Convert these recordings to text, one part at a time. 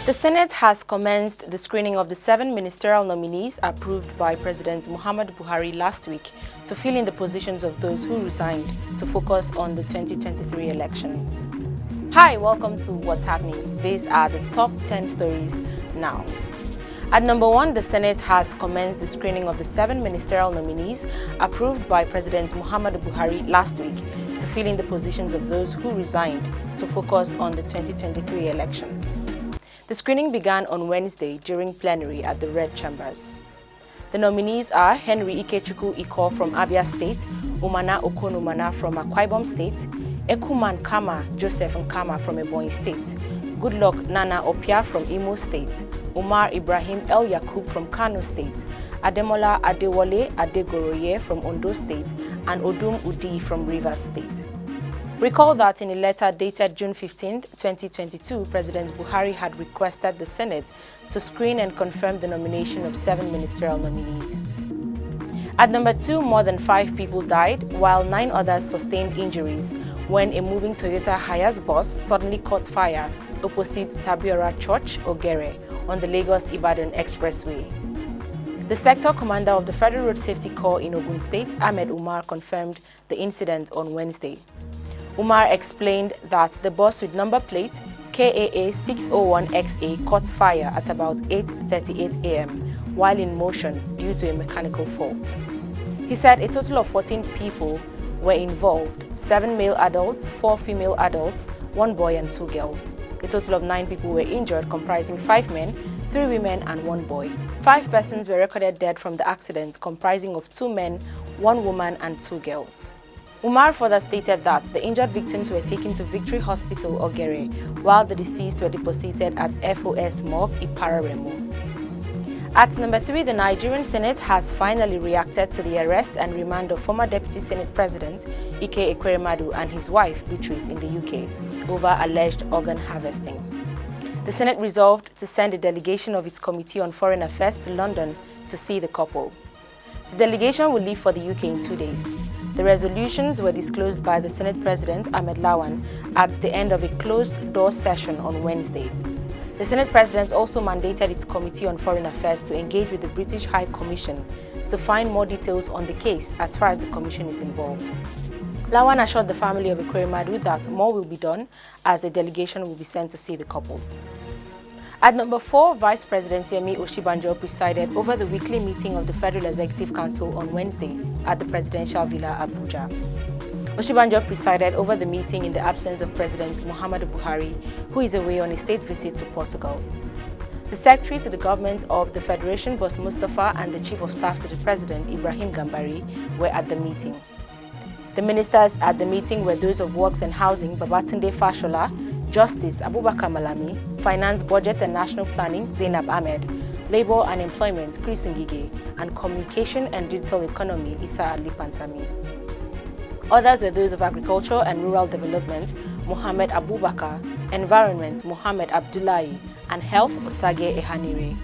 The Senate has commenced the screening of the 7 ministerial nominees approved by President Muhammadu Buhari last week to fill in the positions of those who resigned to focus on the 2023 elections. Hi, welcome to What's Happening. These are the top 10 stories now. At number 1, the Senate has commenced the screening of the 7 ministerial nominees approved by President Muhammadu Buhari last week to fill in the positions of those who resigned to focus on the 2023 elections. The screening began on Wednesday during plenary at the Red Chambers. The nominees are Henry Ikechukwu Ikoh from Abia State, Umana Okon Umana from Akwa Ibom State, Ekumankama Joseph Nkama from Ebonyi State, Goodluck Nanah Opiah from Imo State, Umar Ibrahim El-Yakub from Kano State, Ademola Adewole Adegoroye from Ondo State, and Odum Udi from Rivers State. Recall that in a letter dated June 15, 2022, President Buhari had requested the Senate to screen and confirm the nomination of 7 ministerial nominees. At number 2, more than 5 people died, while 9 others sustained injuries when a moving Toyota Hiace bus suddenly caught fire opposite Tabiora Church, Ogere, on the Lagos-Ibadan Expressway. The sector commander of the Federal Road Safety Corps in Ogun State, Ahmed Umar, confirmed the incident on Wednesday. Umar explained that the bus with number plate KAA 601XA caught fire at about 8:38 a.m. while in motion due to a mechanical fault. He said a total of 14 people were involved, 7 male adults, 4 female adults, 1 boy and 2 girls. A total of 9 people were injured, comprising 5 men, 3 women and 1 boy. 5 persons were recorded dead from the accident, comprising of 2 men, 1 woman and 2 girls. Umar further stated that the injured victims were taken to Victory Hospital, Ogere, while the deceased were deposited at FOS Morgue, Ipararemo. At number 3, the Nigerian Senate has finally reacted to the arrest and remand of former Deputy Senate President Ike Ekweremadu and his wife, Beatrice, in the UK over alleged organ harvesting. The Senate resolved to send a delegation of its Committee on Foreign Affairs to London to see the couple. The delegation will leave for the UK in 2 days. The resolutions were disclosed by the Senate President Ahmed Lawan at the end of a closed-door session on Wednesday. The Senate President also mandated its Committee on Foreign Affairs to engage with the British High Commission to find more details on the case as far as the Commission is involved. Lawan assured the family of Ekweremadu that more will be done as a delegation will be sent to see the couple. At number 4, Vice President Yemi Osinbajo presided over the weekly meeting of the Federal Executive Council on Wednesday at the Presidential Villa, Abuja. Osinbajo presided over the meeting in the absence of President Muhammadu Buhari, who is away on a state visit to Portugal. The Secretary to the Government of the Federation, Boss Mustafa, and the Chief of Staff to the President, Ibrahim Gambari, were at the meeting. The ministers at the meeting were those of Works and Housing, Babatunde Fashola, Justice, Abubakar Malami, Finance, Budget and National Planning, Zainab Ahmed, Labour and Employment, Chris Ngige, and Communication and Digital Economy, Isa Ali Pantami. Others were those of Agriculture and Rural Development, Mohammed Abubakar, Environment, Mohammed Abdullahi, and Health, Osage Ehanire.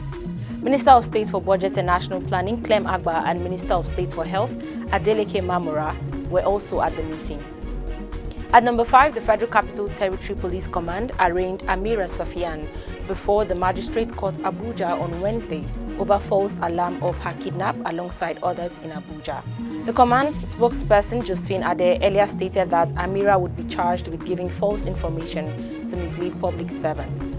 Minister of State for Budget and National Planning, Clem Agba, and Minister of State for Health, Adeleke Mamora, were also at the meeting. At number 5, the Federal Capital Territory Police Command arraigned Amira Safian before the Magistrate Court Abuja on Wednesday over false alarm of her kidnap alongside others in Abuja. The command's spokesperson Josephine Ade earlier stated that Amira would be charged with giving false information to mislead public servants.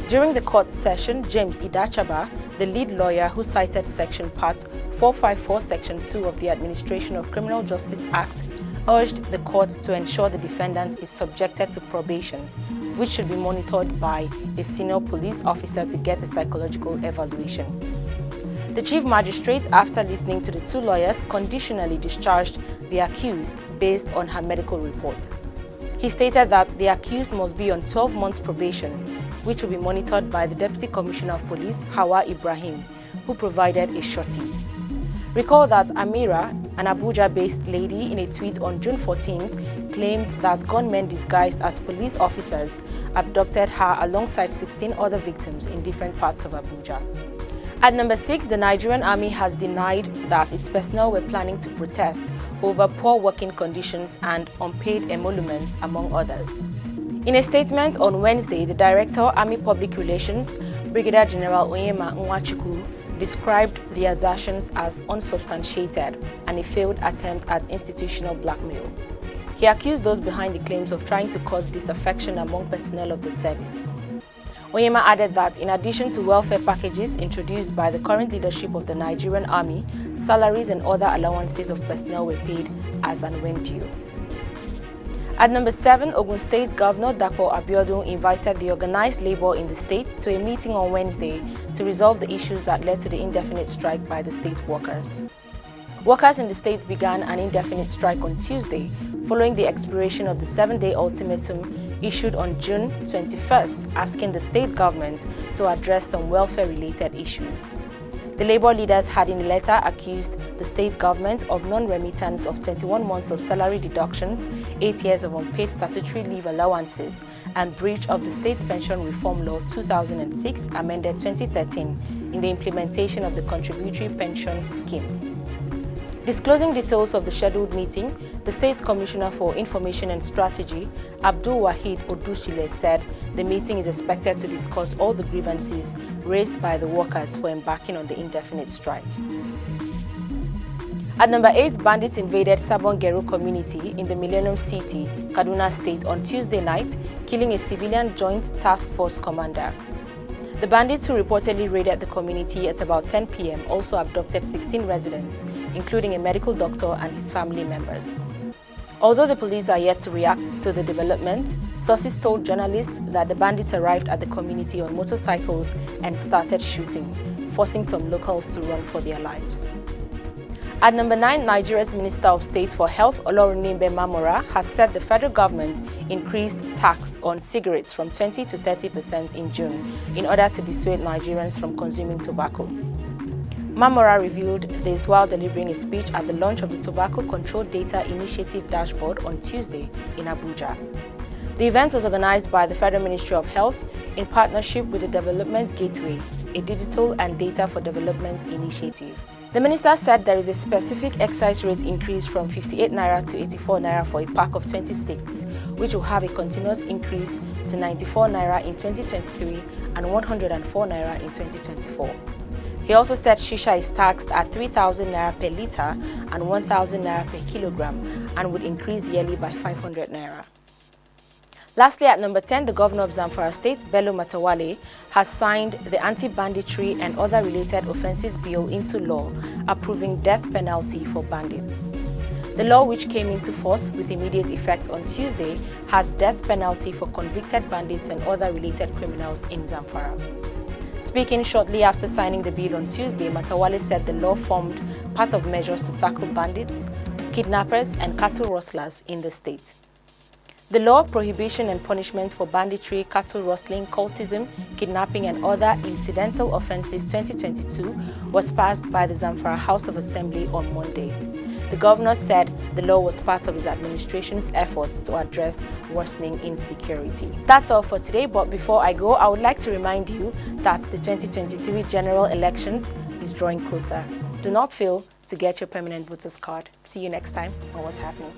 During the court session, James Idachaba, the lead lawyer who cited Section Part 454, Section 2 of the Administration of Criminal Justice Act, urged the court to ensure the defendant is subjected to probation, which should be monitored by a senior police officer to get a psychological evaluation. The Chief Magistrate, after listening to the 2 lawyers, conditionally discharged the accused based on her medical report. He stated that the accused must be on 12 months probation, which will be monitored by the Deputy Commissioner of Police, Hawa Ibrahim, who provided a surety. Recall that Amira, an Abuja-based lady, in a tweet on June 14th, claimed that gunmen disguised as police officers abducted her alongside 16 other victims in different parts of Abuja. At number 6, the Nigerian Army has denied that its personnel were planning to protest over poor working conditions and unpaid emoluments, among others. In a statement on Wednesday, the Director, Army Public Relations, Brigadier General Umar Ibrahim described the assertions as unsubstantiated and a failed attempt at institutional blackmail. He accused those behind the claims of trying to cause disaffection among personnel of the service. Onyema added that in addition to welfare packages introduced by the current leadership of the Nigerian Army, salaries and other allowances of personnel were paid as and when due. At number 7, Ogun State Governor Dapo Abiodun invited the organized labor in the state to a meeting on Wednesday to resolve the issues that led to the indefinite strike by the state workers. Workers in the state began an indefinite strike on Tuesday, following the expiration of the 7-day ultimatum issued on June 21st, asking the state government to address some welfare-related issues. The labor leaders had in a letter accused the state government of non-remittance of 21 months of salary deductions, 8 years of unpaid statutory leave allowances, and breach of the State Pension Reform Law 2006, amended 2013, in the implementation of the Contributory Pension Scheme. Disclosing details of the scheduled meeting, the State's Commissioner for Information and Strategy, Abdul Wahid Odushile, said the meeting is expected to discuss all the grievances raised by the workers for embarking on the indefinite strike. At number 8, bandits invaded Sabon-Gero community in the Millennium City, Kaduna State on Tuesday night, killing a civilian Joint Task Force commander. The bandits who reportedly raided the community at about 10 p.m. also abducted 16 residents, including a medical doctor and his family members. Although the police are yet to react to the development, sources told journalists that the bandits arrived at the community on motorcycles and started shooting, forcing some locals to run for their lives. At number 9, Nigeria's Minister of State for Health, Olorunimbe Mamora, has said the federal government increased tax on cigarettes from 20 to 30% in June in order to dissuade Nigerians from consuming tobacco. Mamora revealed this while delivering a speech at the launch of the Tobacco Control Data Initiative Dashboard on Tuesday in Abuja. The event was organized by the Federal Ministry of Health in partnership with the Development Gateway, a digital and data for development initiative. The minister said there is a specific excise rate increase from 58 naira to 84 naira for a pack of 20 sticks, which will have a continuous increase to 94 naira in 2023 and 104 naira in 2024. He also said shisha is taxed at 3,000 naira per litre and 1,000 naira per kilogram and would increase yearly by 500 naira. Lastly, at number 10, the governor of Zamfara State, Bello Matawalle, has signed the anti-banditry and other related offences bill into law, approving death penalty for bandits. The law, which came into force with immediate effect on Tuesday, has death penalty for convicted bandits and other related criminals in Zamfara. Speaking shortly after signing the bill on Tuesday, Matawalle said the law formed part of measures to tackle bandits, kidnappers, and cattle rustlers in the state. The law, Prohibition and Punishment for Banditry, Cattle Rustling, Cultism, Kidnapping and Other Incidental Offences 2022 was passed by the Zamfara House of Assembly on Monday. The governor said the law was part of his administration's efforts to address worsening insecurity. That's all for today, but before I go, I would like to remind you that the 2023 general elections is drawing closer. Do not fail to get your permanent voters card. See you next time on What's Happening.